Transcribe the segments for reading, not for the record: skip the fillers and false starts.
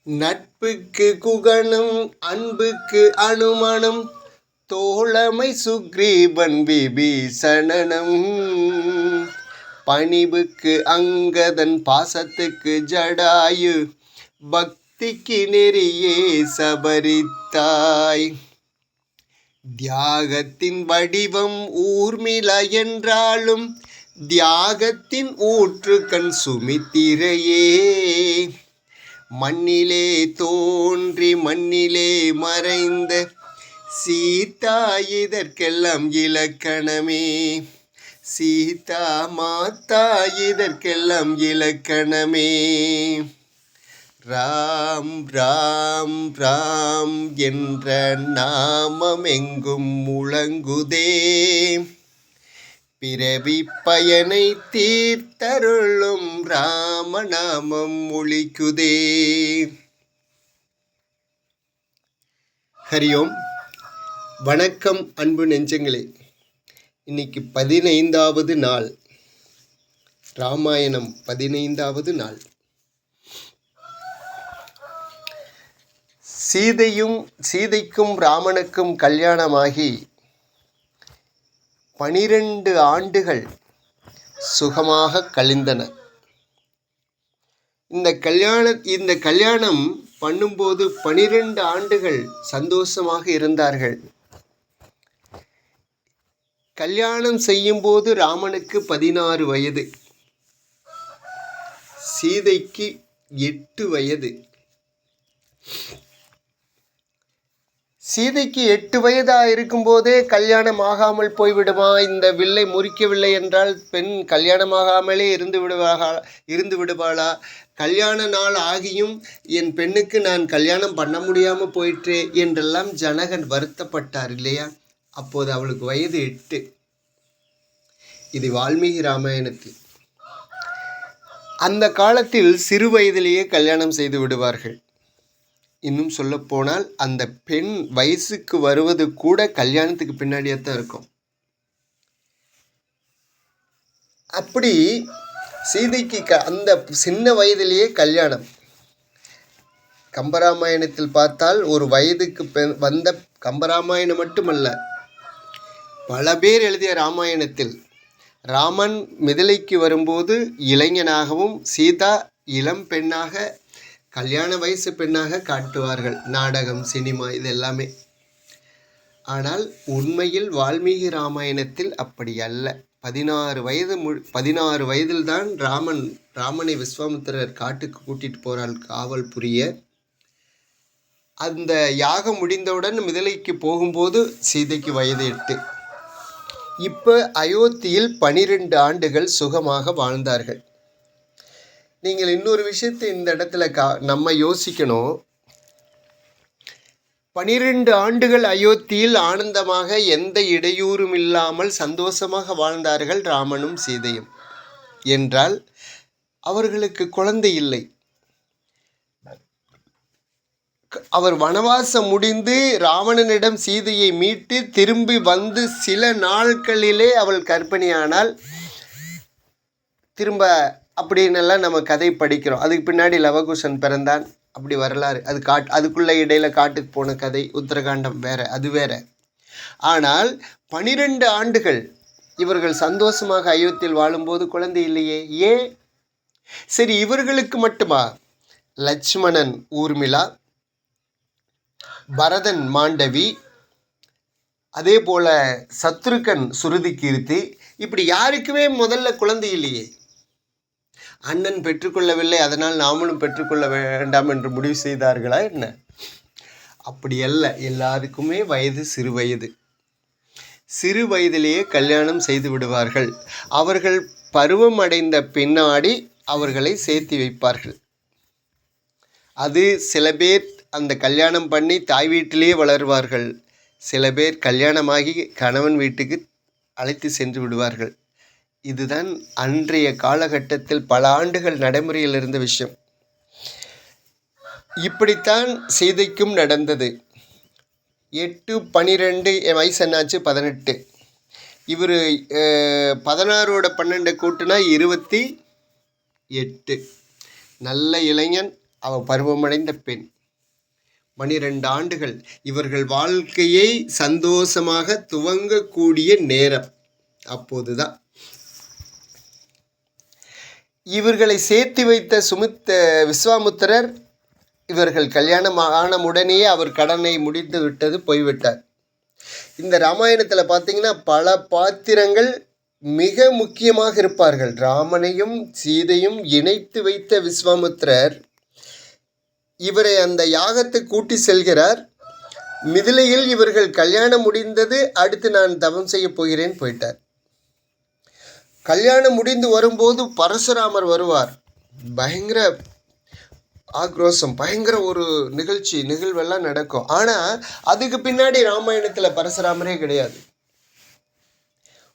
நட்புக்கு குகனும் அன்புக்கு அனுமனும் தோழமை சுக்ரீவன் விபீஷணனும் பணிவுக்கு அங்கதன் பாசத்துக்கு ஜடாயு பக்திக்கு நெறியே சபரித்தாய். தியாகத்தின் வடிவம் ஊர்மிளா என்றாலும் தியாகத்தின் ஊற்றுக்கண் சுமித்திரையே. மண்ணிலே தோன்றி மண்ணிலே மறைந்த சீதா இதற்கெல்லாம் இலக்கணமே. சீதா மாதா இதற்கெல்லாம் இலக்கணமே. ராம் ராம் ராம் என்ற நாமம் எங்கும் முழங்குதே. பிறவி பயனை தீர்த்தருளும் ராமநாமம் ஒலிக்குதே. ஹரியோம். வணக்கம் அன்பு நெஞ்சங்களே. இன்னைக்கு 15வது நாள், ராமாயணம் 15வது நாள். சீதைக்கும் ராமனுக்கும் கல்யாணமாகி 12 ஆண்டுகள் சுகமாக கழிந்தன. இந்த கல்யாணம் பண்ணும்போது 12 ஆண்டுகள் சந்தோஷமாக இருந்தார்கள். கல்யாணம் செய்யும்போது ராமனுக்கு 16 வயது, சீதைக்கு 8 வயது. சீதைக்கு 8 வயதாக இருக்கும்போதே கல்யாணம் ஆகாமல் போய்விடுமா? இந்த வில்லை முறிக்கவில்லை என்றால் பெண் கல்யாணமாகாமலே இருந்து விடுவாளா? கல்யாண நாள் ஆகியும் என் பெண்ணுக்கு நான் கல்யாணம் பண்ண முடியாமல் போயிற்றே என்றெல்லாம் ஜனகன் வருத்தப்பட்டார் இல்லையா? அப்போது அவளுக்கு வயது 8. இது வால்மீகி ராமாயணத்தில். அந்த காலத்தில் சிறு வயதிலேயே கல்யாணம் செய்து விடுவார்கள். இன்னும் சொல்லப்போனால் அந்த பெண் வயசுக்கு வருவது கூட கல்யாணத்துக்கு பின்னாடியே தான் இருக்கும். அப்படி சீதைக்கு அந்த சின்ன வயதிலேயே கல்யாணம். கம்பராமாயணத்தில் பார்த்தால் ஒரு வயதுக்கு வந்த கம்பராமாயணம் மட்டுமல்ல, பல பேர் எழுதிய ராமாயணத்தில் ராமன் மிதிலைக்கு வரும்போது இளைஞனாகவும் சீதா இளம் பெண்ணாக, கல்யாண வயசு பெண்ணாக காட்டுவார்கள். நாடகம், சினிமா, இது எல்லாமே. ஆனால் உண்மையில் வால்மீகி ராமாயணத்தில் அப்படி அல்ல. 16 வயதில்தான் ராமனை விஸ்வாமித்திரர் காட்டுக்கு கூட்டிட்டு போறாள் காவல் புரிய. அந்த யாகம் முடிந்தவுடன் மிதிலைக்கு போகும்போது சீதைக்கு வயது 8. இப்போ அயோத்தியில் 12 ஆண்டுகள் சுகமாக வாழ்ந்தார்கள். நீங்கள் இன்னொரு விஷயத்தை இந்த இடத்துல நம்ம யோசிக்கணும். 12 ஆண்டுகள் அயோத்தியில் ஆனந்தமாக எந்த இடையூறும் இல்லாமல் சந்தோஷமாக வாழ்ந்தார்கள் ராமனும் சீதையும். என்றால் அவர்களுக்கு குழந்தை இல்லை. அவர் வனவாசம் முடிந்து ராவணனிடம் சீதையை மீட்டு திரும்பி வந்து சில நாட்களிலே அவள் கர்ப்பிணியானால் திரும்ப அப்படின்னெல்லாம் நம்ம கதை படிக்கிறோம். அதுக்கு பின்னாடி லவகுஷன் பிறந்தான், அப்படி வரலாறு. அதுக்குள்ள இடையில காட்டுக்கு போன கதை, உத்தரகாண்டம் வேற, அது வேற. ஆனால் 12 ஆண்டுகள் இவர்கள் சந்தோஷமாக அயோத்தியில் வாழும்போது குழந்தை இல்லையே. ஏன்? சரி, இவர்களுக்கு மட்டுமா? லட்சுமணன் ஊர்மிளா, பரதன் மாண்டவி, அதே போல சத்ருகன் சுருதி கீர்த்தி, இப்படி யாருக்குமே முதல்ல குழந்தை இல்லையே. அண்ணன் பெற்றுக்கொள்ளவில்லை, அதனால் நாமளும் பெற்றுக்கொள்ள வேண்டாம் என்று முடிவு செய்தார்களா என்ன? அப்படி அல்ல. எல்லாருக்குமே வயது சிறு வயது. சிறு வயதிலேயே கல்யாணம் செய்து விடுவார்கள். அவர்கள் பருவம் அடைந்த பின்னாடி அவர்களை சேர்த்து வைப்பார்கள். அது சில பேர் அந்த கல்யாணம் பண்ணி தாய் வீட்டிலேயே வளருவார்கள். சில பேர் கல்யாணமாகி கணவன் வீட்டுக்கு அழைத்து சென்று விடுவார்கள். இதுதான் அன்றைய காலகட்டத்தில் பல ஆண்டுகள் நடைமுறையில் இருந்த விஷயம். இப்படித்தான் சீதைக்கும் நடந்தது. 8, 12 வயசு என்னாச்சு? 18. இவர் 16ஓட 12 கூட்டுனா 28. நல்ல இளைஞன், அவள் பருவமடைந்த பெண். 12 ஆண்டுகள் இவர்கள் வாழ்க்கையை சந்தோஷமாக துவங்கக்கூடிய நேரம். அப்போதுதான் இவர்களை சேர்த்து வைத்த விஸ்வாமுத்திரர் இவர்கள் கல்யாணம் ஆனவுடனேயே அவர் கடனை முடித்து விட்டது, போய்விட்டார். இந்த ராமாயணத்தில் பார்த்தீங்கன்னா பல பாத்திரங்கள் மிக முக்கியமாக இருப்பார்கள். ராமனையும் சீதையும் இணைத்து வைத்த விஸ்வாமுத்திரர் இவரை அந்த யாகத்தை கூட்டி செல்கிறார். மிதிலையில் இவர்கள் கல்யாணம் முடிந்தது, அடுத்து நான் தவம் செய்ய போகிறேன் போயிட்டார். கல்யாணம் முடிந்து வரும்போது பரசுராமர் வருவார். பயங்கர ஆக்ரோஷம், பயங்கர ஒரு நிகழ்வெல்லாம் நடக்கும். ஆனால் அதுக்கு பின்னாடி ராமாயணத்தில் பரசுராமரே கிடையாது.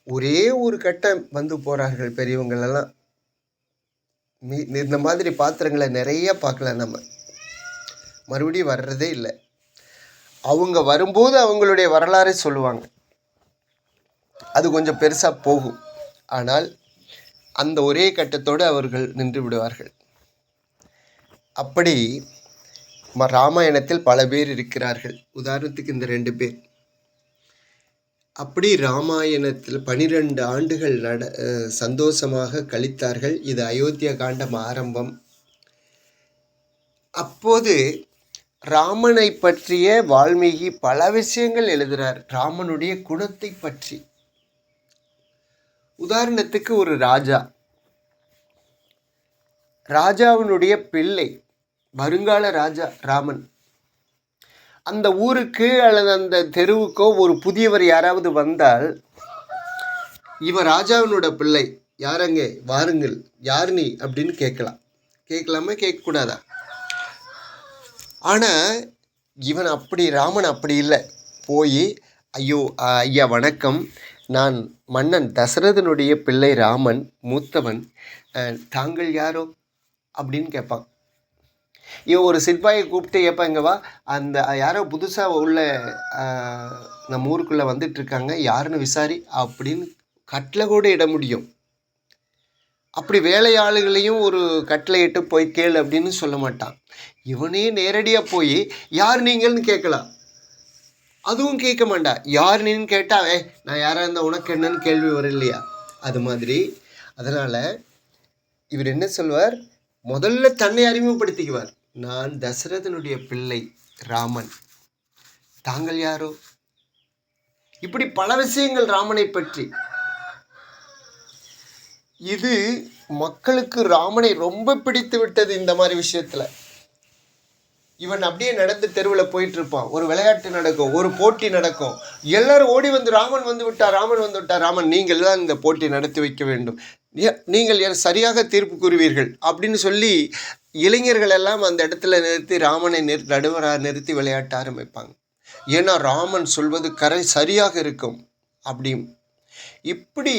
ஒரே ஒரு கட்டம் வந்து போகிறார்கள் பெரியவங்களெல்லாம். இந்த மாதிரி பாத்திரங்களை நிறைய பார்க்கலாம். நம்ம மறுபடியும் வர்றதே இல்லை. அவங்க வரும்போது அவங்களுடைய வரலாறை சொல்லுவாங்க, அது கொஞ்சம் பெருசாக போகும். ஆனால் அந்த ஒரே கட்டத்தோடு அவர்கள் நின்று விடுவார்கள். அப்படி ராமாயணத்தில் பல பேர் இருக்கிறார்கள். உதாரணத்துக்கு இந்த 2 பேர். அப்படி ராமாயணத்தில் 12 ஆண்டுகள் சந்தோஷமாக கழித்தார்கள். இது அயோத்தியா காண்டம் ஆரம்பம். அப்போது ராமனை பற்றிய வால்மீகி பல விஷயங்கள் எழுதுகிறார். ராமனுடைய குணத்தை பற்றி. உதாரணத்துக்கு ஒரு ராஜாவினுடைய பிள்ளை, வருங்கால ராஜா ராமன். அந்த ஊருக்கு அல்லது அந்த தெருவுக்கோ ஒரு புதியவர் யாராவது வந்தால், இவர் ராஜாவினோட பிள்ளை, யாரங்க வாருங்கள், யார் நீ அப்படின்னு கேட்கலாமா, கேட்கக்கூடாதா? ஆனால் ராமன் அப்படி இல்லை. போய் ஐயா வணக்கம், நான் மன்னன் தசரதனுடைய பிள்ளை ராமன், மூத்தவன், தாங்கள் யாரோ அப்படின்னு கேட்பான். இவன் ஒரு சிப்பாயை கூப்பிட்டு கேட்பாங்க, வா, அந்த யாரோ புதுசாக உள்ள நம்ம ஊருக்குள்ளே வந்துட்டுருக்காங்க, யாருன்னு விசாரி அப்படின்னு கட்டளை கூட இட முடியும். அப்படி வேலையாளுகளையும் ஒரு கட்டளை இட்டு போய் கேளு அப்படின்னு சொல்ல மாட்டான். இவனே நேரடியாக போய் யார் நீங்கள்னு கேட்கலாம். அதுவும் கேட்க மாட்டா. யார் நீன்னு கேட்டால் நான் யாராக இருந்தால் உனக்கு என்னன்னு கேள்வி வரும் இல்லையா? அது மாதிரி. அதனால் இவர் என்ன சொல்வார், முதல்ல தன்னை அறிமுகப்படுத்திக்குவார். நான் தசரதனுடைய பிள்ளை ராமன், தாங்கள் யாரோ? இப்படி பல விஷயங்கள் ராமனை பற்றி. இது மக்களுக்கு ராமனை ரொம்ப பிடித்து விட்டது. இந்த மாதிரி விஷயத்தில் இவன் அப்படியே நடந்து தெருவில் போயிட்டு இருப்பான். ஒரு விளையாட்டு நடக்கும், ஒரு போட்டி நடக்கும். எல்லாரும் ஓடி வந்து ராமன் வந்து விட்டார், ராமன் நீங்கள் தான் இந்த போட்டி நடத்தி வைக்க வேண்டும், நீங்கள் சரியாக தீர்ப்பு கூறுவீர்கள் அப்படின்னு சொல்லி இளைஞர்கள் எல்லாம் அந்த இடத்துல நிறுத்தி ராமனை நடுவராக நிறுத்தி விளையாட்ட ஆரம்பிப்பாங்க. ஏன்னா ராமன் சொல்வது சரியாக இருக்கும் அப்படி. இப்படி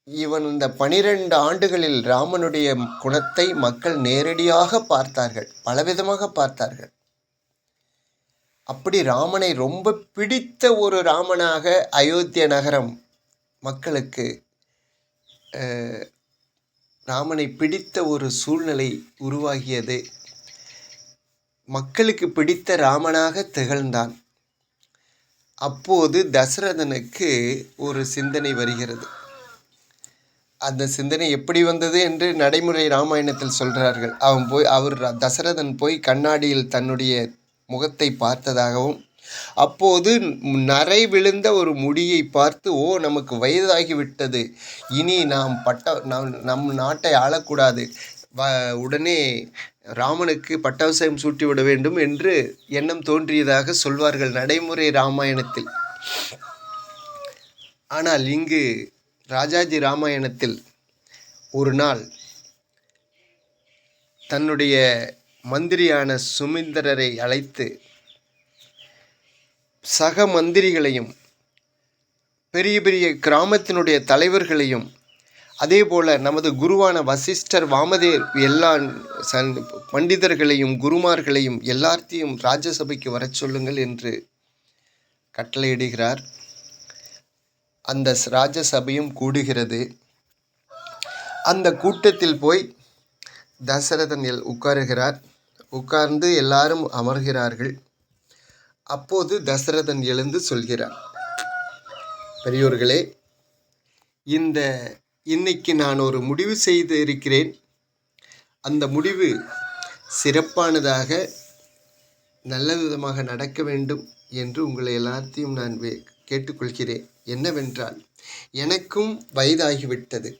இவன் இந்த 12 ஆண்டுகளில் ராமனுடைய குணத்தை மக்கள் நேரடியாக பார்த்தார்கள், பலவிதமாக பார்த்தார்கள். அப்படி ராமனை ரொம்ப பிடித்த ஒரு ராமனாக அயோத்தியா நகரம் மக்களுக்கு ராமனை பிடித்த ஒரு சூழ்நிலை உருவாகியது. மக்களுக்கு பிடித்த ராமனாக திகழ்ந்தான். அப்போது தசரதனுக்கு ஒரு சிந்தனை வருகிறது. அந்த சிந்தனை எப்படி வந்தது என்று நடைமுறை ராமாயணத்தில் சொல்கிறார்கள். தசரதன் போய் கண்ணாடியில் தன்னுடைய முகத்தை பார்த்ததாகவும், அப்போது நரை விழுந்த ஒரு முடியை பார்த்து, நமக்கு வயதாகிவிட்டது, இனி நம் நாட்டை ஆளக்கூடாது, உடனே ராமனுக்கு பட்டாபிஷேகம் சூட்டிவிட வேண்டும் என்று எண்ணம் தோன்றியதாக சொல்வார்கள் நடைமுறை ராமாயணத்தில். ஆனால் இங்கு ராஜாஜி ராமாயணத்தில் ஒரு நாள் தன்னுடைய மந்திரியான சுமந்திரரை அழைத்து சக மந்திரிகளையும் பெரிய பெரிய கிராமத்தினுடைய தலைவர்களையும் அதே போல் நமது குருவான வசிஷ்டர், வாமதேர் எல்லா பண்டிதர்களையும் குருமார்களையும் எல்லாத்தையும் ராஜசபைக்கு வர சொல்லுங்கள் என்று கட்டளையிடுகிறார். அந்த ராஜசபையும் கூடுகிறது. அந்த கூட்டத்தில் போய் தசரதன் உட்காருகிறார். உட்கார்ந்து எல்லாரும் அமர்கிறார்கள். அப்போது தசரதன் எழுந்து சொல்கிறார், பெரியோர்களே, இன்னைக்கு நான் ஒரு முடிவு செய்து இருக்கிறேன். அந்த முடிவு சிறப்பானதாக நல்ல விதமாக நடக்க வேண்டும் என்று உங்களை எல்லாத்தையும் நான் கேட்டுக்கொள்கிறேன். என்னவென்றால், எனக்கும் வயதாகிவிட்டது.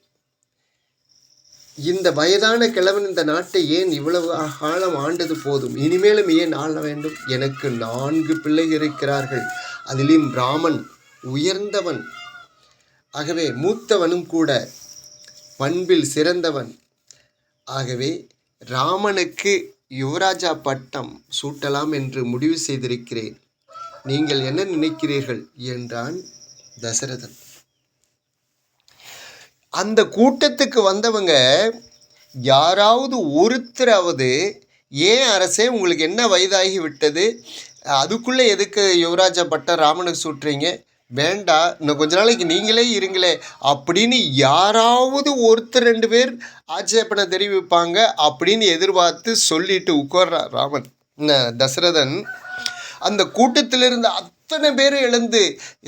இந்த வயதான கிழவன் இந்த நாட்டை ஏன் இவ்வளவு காலம் ஆண்டது போதும், இனிமேலும் ஏன் ஆள வேண்டும்? எனக்கு 4 பிள்ளைகள் இருக்கிறார்கள். அதிலும் ராமன் உயர்ந்தவன், ஆகவே மூத்தவனும் கூட, பண்பில் சிறந்தவன். ஆகவே ராமனுக்கு யுவராஜா பட்டம் சூட்டலாம் என்று முடிவு செய்திருக்கிறேன். நீங்கள் என்ன நினைக்கிறீர்கள் என்றான் தசரதன். அந்த கூட்டத்துக்கு வந்தவங்க யாராவது ஒருத்தராவது, ஏன் அரசே உங்களுக்கு என்ன வயதாகி விட்டது, அதுக்குள்ளே எதுக்கு யுவராஜா பட்டம் ராமனுக்கு சூட்டுறீங்க, வேண்டாம், இன்னும் கொஞ்ச நாளைக்கு நீங்களே இருங்களே அப்படின்னு யாராவது ஒருத்தர் 2 பேர் ஆட்சேபனை தெரிவிப்பாங்க அப்படின்னு எதிர்பார்த்து சொல்லிட்டு உட்கார்றார் ராமன். தசரதன் அந்த கூட்டத்திலிருந்து அத்தனை பேர் எழுந்து,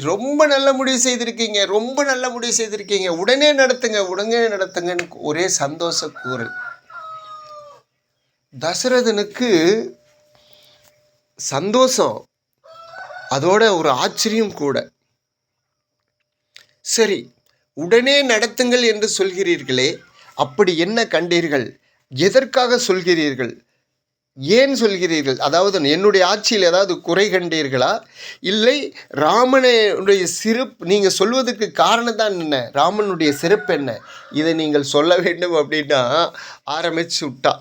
ரொம்ப நல்ல முடிவு செய்திருக்கீங்க, ரொம்ப நல்ல முடிவு செய்திருக்கீங்க, உடனே நடத்துங்கன்னு ஒரே சந்தோஷ கூறல். தசரதனுக்கு சந்தோஷம், அதோட ஒரு ஆச்சரியம் கூட. சரி, உடனே நடத்துங்கள் என்று சொல்கிறீர்களே, அப்படி என்ன கண்டீர்கள், எதற்காக சொல்கிறீர்கள், ஏன் சொல்கிறீர்கள்? அதாவது என்னுடைய ஆட்சியில் ஏதாவது குறை கண்டீர்களா, இல்லை ராமனுடைய சிறப்பு, நீங்கள் சொல்வதற்கு காரணம் தான் என்ன, ராமனுடைய சிறப்பு என்ன, இதை நீங்கள் சொல்ல வேண்டும் அப்படின்னா ஆரம்பிச்சு விட்டா.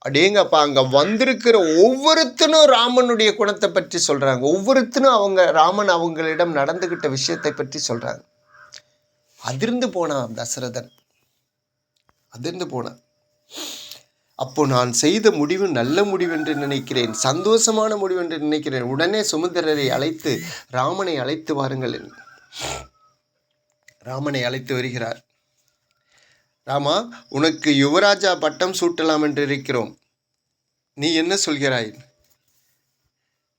அடேங்கப்பா, அங்கே வந்திருக்கிற ஒவ்வொருத்தனும் ராமனுடைய குணத்தை பற்றி சொல்கிறாங்க. ஒவ்வொருத்தனும் ராமன் அவங்களிடம் நடந்துக்கிட்ட விஷயத்தை பற்றி சொல்கிறாங்க. அதிர்ந்து போனான் தசரதன், அதிர்ந்து போனான். அப்போ நான் செய்த முடிவு நல்ல முடிவு என்று நினைக்கிறேன், சந்தோஷமான முடிவு என்று நினைக்கிறேன். உடனே சுமந்திரரை அழைத்து ராமனை அழைத்து வாருங்கள். ராமனை அழைத்து வருகிறார். ராமா, உனக்கு யுவராஜா பட்டம் சூட்டலாம் என்று இருக்கிறோம், நீ என்ன சொல்கிறாய்?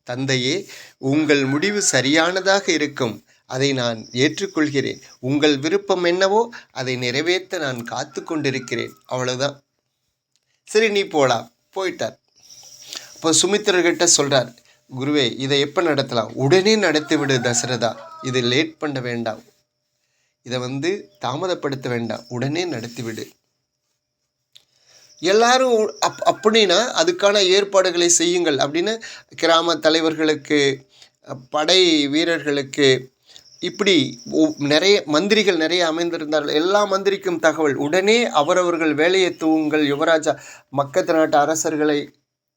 தந்தையே, உங்கள் முடிவு சரியானதாக இருக்கும், அதை நான் ஏற்றுக்கொள்கிறேன். உங்கள் விருப்பம் என்னவோ அதை நிறைவேற்ற நான் காத்து கொண்டிருக்கிறேன், அவ்வளவுதான். சரி, நீ போலாம். போயிட்டார். இப்போ சுமித்திரர்கிட்ட சொல்கிறார், குருவே, இதை எப்போ நடத்தலாம்? உடனே நடத்திவிடு தசரதா, இதை லேட் பண்ண வேண்டாம், இதை தாமதப்படுத்த வேண்டாம், உடனே நடத்திவிடு. எல்லாரும் அப்படின்னா அதுக்கான ஏற்பாடுகளை செய்யுங்கள் அப்படின்னு கிராம தலைவர்களுக்கு, படை வீரர்களுக்கு, இப்படி நிறைய மந்திரிகள் நிறைய அமைந்திருந்தார்கள். எல்லா மந்திரிக்கும் தகவல், உடனே அவரவர்கள் வேலையை தூவுங்கள். யுவராஜா மக்கத்து நாட்டு அரசர்களை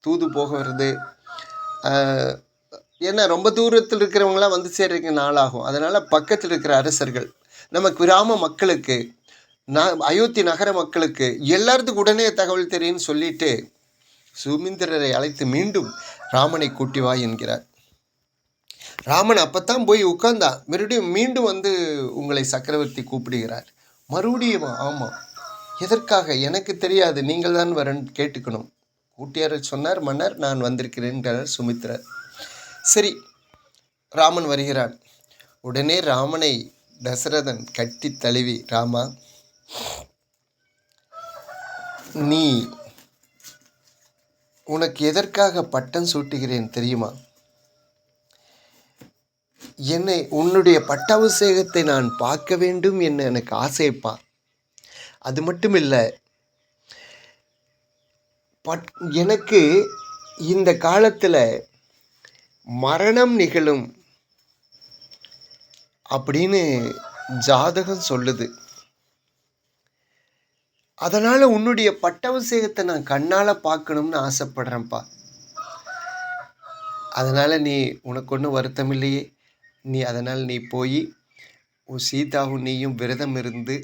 தூது போக வருது. ஏன்னா ரொம்ப தூரத்தில் இருக்கிறவங்களாம் சேர்றதுக்கு நாளாகும். அதனால் பக்கத்தில் இருக்கிற அரசர்கள், நம்ம கிராம மக்களுக்கு, அயோத்தி நகர மக்களுக்கு எல்லாத்துக்கும் உடனே தகவல் தெரியும்னு சொல்லிட்டு சுமிந்திரரை அழைத்து மீண்டும் ராமனை கூட்டி வா என்கிறார். ராமன் அப்பத்தான் போய் உட்கார்ந்தான். மறுபடியும் மீண்டும் உங்களை சக்கரவர்த்தி கூப்பிடுகிறார். மறுபடியும்? ஆமாம். எதற்காக? எனக்கு தெரியாது, நீங்கள் தான் வரன்னு கேட்டுக்கணும். கூட்டியார் சொன்னார் மன்னர், நான் வந்திருக்கிறேன் சுமித்திரர். சரி, ராமன் வருகிறான். உடனே ராமனை தசரதன் கட்டி தழுவி, ராமா, நீ உனக்கு எதற்காக பட்டம் சூட்டுகிறேன் தெரியுமா? என்னை உன்னுடைய பட்டாபிஷேகத்தை நான் பார்க்க வேண்டும் என்ன எனக்கு ஆசைப்பா. அது மட்டும் இல்லை, எனக்கு இந்த காலத்தில் மரணம் நிகழும் அப்படின்னு ஜாதகம் சொல்லுது. அதனால் உன்னுடைய பட்டாபிஷேகத்தை நான் கண்ணால் பார்க்கணும்னு ஆசைப்படுறேன்ப்பா. அதனால் உனக்கு ஒன்றும் வருத்தம் இல்லையே, அதனால் நீ போய் சீதாவும் நீயும் விரதம் இருந்து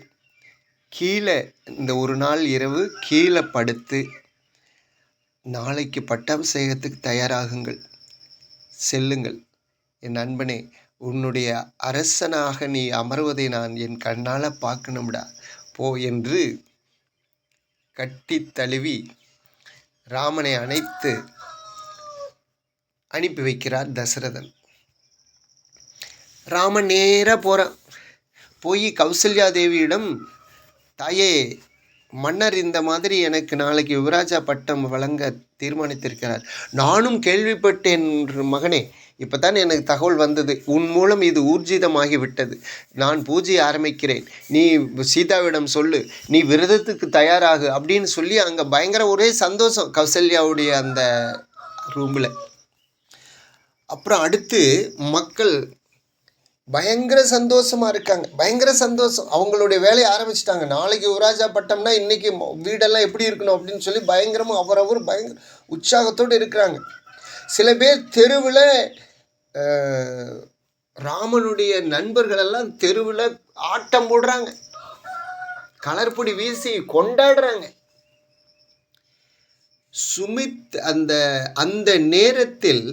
கீழே இந்த ஒரு நாள் இரவு கீழே படுத்து நாளைக்கு பட்டாபிஷேகத்துக்கு தயாராகுங்கள், செல்லுங்கள். என் நண்பனே, உன்னுடைய அரசனாக நீ அமர்வதை நான் என் கண்ணால் பார்க்கணும்டா, போ என்று கட்டி தழுவி ராமனை அணைத்து அனுப்பி வைக்கிறார் தசரதன். ராமன் நேராக போகிறான். போய் கௌசல்யா தேவியிடம், தாயே, மன்னர் இந்த மாதிரி எனக்கு நாளைக்கு யுவராஜா பட்டம் வழங்க தீர்மானித்திருக்கிறார். நானும் கேள்விப்பட்டேன் மகனே, இப்போ தான் எனக்கு தகவல் வந்தது. உன் மூலம் இது ஊர்ஜிதமாகி விட்டது. நான் பூஜையை ஆரம்பிக்கிறேன். நீ சீதாவிடம் சொல்லு, நீ விரதத்துக்கு தயாராகு அப்படின்னு சொல்லி அங்கே பயங்கர ஒரே சந்தோஷம் கௌசல்யாவுடைய அந்த ரூமில். அப்புறம் அடுத்து மக்கள் பயங்கர சந்தோஷமாக இருக்காங்க. பயங்கர சந்தோஷம். அவங்களுடைய வேலையை ஆரம்பிச்சிட்டாங்க. நாளைக்கு யுவராஜா பட்டம்னா இன்றைக்கி வீடெல்லாம் எப்படி இருக்கணும் அப்படின்னு சொல்லி பயங்கரமாக அவரவர் பயங்கர உற்சாகத்தோடு இருக்கிறாங்க. சில பேர் தெருவில் ராமனுடைய நண்பர்களெல்லாம் தெருவில் ஆட்டம் போடுறாங்க, கலர் பொடி வீசி கொண்டாடுறாங்க. சுமித் அந்த நேரத்தில்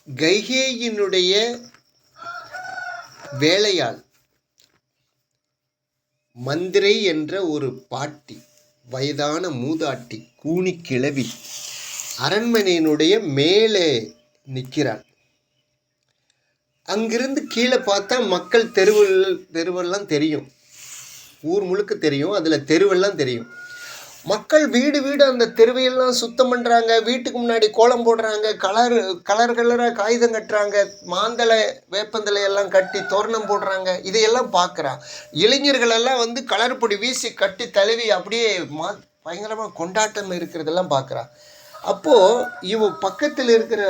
கைகேயினுடைய வேலையாள் மந்திரை என்ற ஒரு பாட்டி, வயதான மூதாட்டி, கூனி கிழவி, அரண்மனையினுடைய மேலே நிற்கிறாள். அங்கிருந்து கீழே பார்த்தா மக்கள் தெருவெல்லாம் தெரியும், ஊர் முழுக்க தெரியும், அதில் தெருவெல்லாம் தெரியும். மக்கள் வீடு அந்த தெருவையெல்லாம் சுத்தம் பண்ணுறாங்க, வீட்டுக்கு முன்னாடி கோலம் போடுறாங்க, கலராக காகிதம் கட்டுறாங்க, மாந்தலை வேப்பந்தலையெல்லாம் கட்டி தோரணம் போடுறாங்க. இதையெல்லாம் பார்க்குறான். இளைஞர்களெல்லாம் கலர் பொடி வீசி கட்டி தழுவி அப்படியே பயங்கரமாக கொண்டாட்டம் இருக்கிறதெல்லாம் பார்க்குறான். அப்போது இவன் பக்கத்தில் இருக்கிற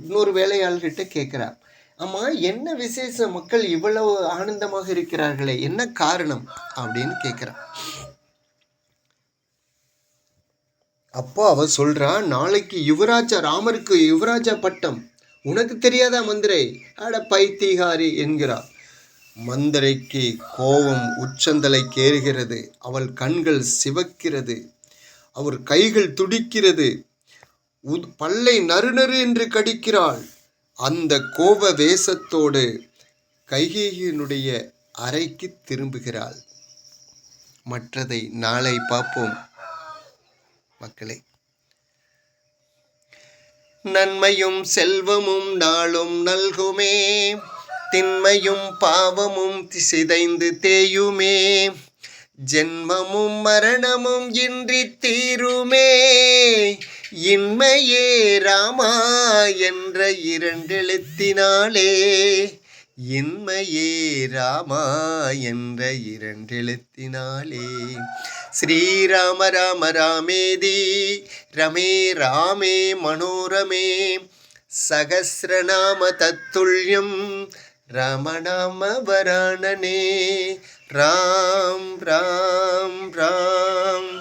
இன்னொரு வேலையாளர்கிட்ட கேட்குறான், ஆமாம், என்ன விசேஷம், மக்கள் இவ்வளவு ஆனந்தமாக இருக்கிறார்களே, என்ன காரணம் அப்படின்னு கேட்குறான். அப்போ அவன் சொல்கிறான், நாளைக்கு ராமருக்கு யுவராஜா பட்டம், உனக்கு தெரியாதா மந்திரை? அட பைத்திகாரி என்கிறார். மந்திரைக்கு கோபம் உச்சந்தலைக்கு ஏறுகிறது. அவள் கண்கள் சிவக்கிறது, அவர் கைகள் துடிக்கிறது, பல்லை நறுநறு என்று கடிக்கிறாள். அந்த கோப வேசத்தோடு கைகேயினுடைய அறைக்கு திரும்புகிறாள். மற்றதை நாளை பார்ப்போம் மக்களே. நன்மையும் செல்வமும் நாளும் நல்குமே, திண்மையும் பாவமும் சிதைந்து தேயுமே, ஜென்மமும் மரணமும் இன்றி தீருமே, இன்மையே ராமா என்ற இரண்டெழுத்தினாலே, இன்மையே ராமா என்ற இரண்டெழுத்தினாலே. ஸ்ரீராம ராம ராமேதி ரமே ராமே மனோரமே, சகஸ்ரநாம தத்துல்யம் ராமநாம வராணனே. ராம் ராம் ராம்.